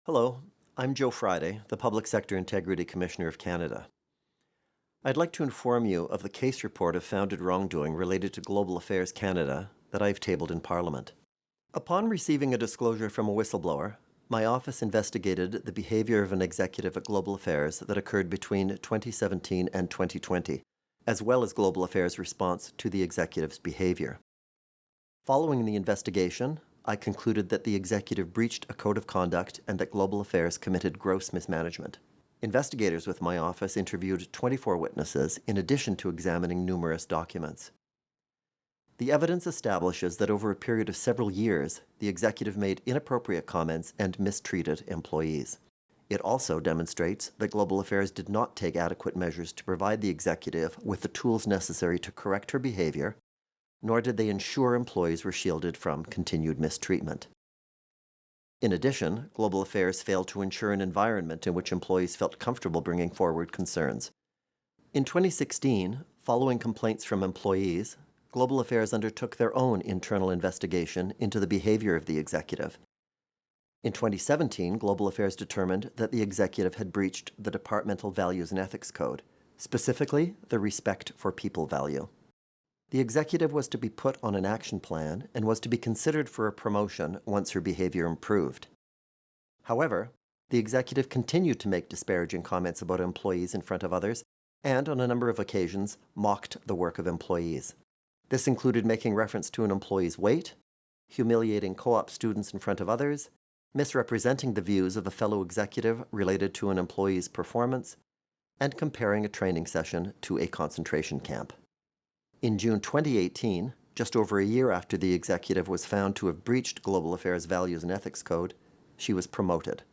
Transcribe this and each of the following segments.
Hello, I'm Joe Friday, the Public Sector Integrity Commissioner of Canada. I'd like to inform you of the case report of founded wrongdoing related to Global Affairs Canada that I've tabled in Parliament. Upon receiving a disclosure from a whistleblower, my office investigated the behavior of an executive at Global Affairs that occurred between 2017 and 2020, as well as Global Affairs' response to the executive's behavior. Following the investigation, I concluded that the executive breached a code of conduct and that Global Affairs committed gross mismanagement. Investigators with my office interviewed 24 witnesses in addition to examining numerous documents. The evidence establishes that over a period of several years, the executive made inappropriate comments and mistreated employees. It also demonstrates that Global Affairs did not take adequate measures to provide the executive with the tools necessary to correct her behavior, nor did they ensure employees were shielded from continued mistreatment. In addition, Global Affairs failed to ensure an environment in which employees felt comfortable bringing forward concerns. In 2016, following complaints from employees, Global Affairs undertook their own internal investigation into the behavior of the executive. In 2017, Global Affairs determined that the executive had breached the Departmental Values and Ethics Code, specifically the Respect for People value. The executive was to be put on an action plan and was to be considered for a promotion once her behavior improved. However, the executive continued to make disparaging comments about employees in front of others and, on a number of occasions, mocked the work of employees. This included making reference to an employee's weight, humiliating co-op students in front of others, misrepresenting the views of a fellow executive related to an employee's performance, and comparing a training session to a concentration camp. In June 2018, just over a year after the executive was found to have breached Global Affairs' Values and Ethics Code, she was promoted.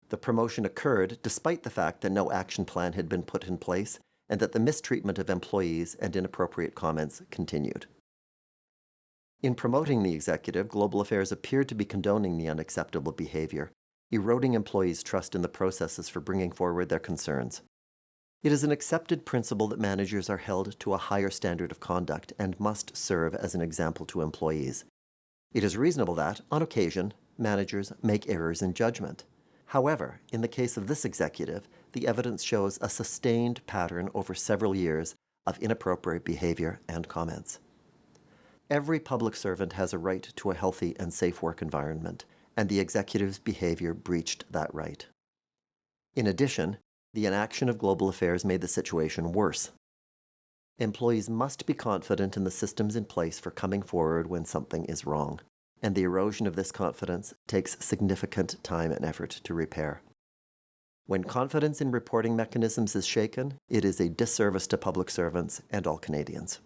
The promotion occurred despite the fact that no action plan had been put in place and that the mistreatment of employees and inappropriate comments continued. In promoting the executive, Global Affairs appeared to be condoning the unacceptable behavior, eroding employees' trust in the processes for bringing forward their concerns. It is an accepted principle that managers are held to a higher standard of conduct and must serve as an example to employees. It is reasonable that, on occasion, managers make errors in judgment. However, in the case of this executive, the evidence shows a sustained pattern over several years of inappropriate behavior and comments. Every public servant has a right to a healthy and safe work environment, and the executive's behavior breached that right. In addition, the inaction of Global Affairs made the situation worse. Employees must be confident in the systems in place for coming forward when something is wrong, and the erosion of this confidence takes significant time and effort to repair. When confidence in reporting mechanisms is shaken, it is a disservice to public servants and all Canadians.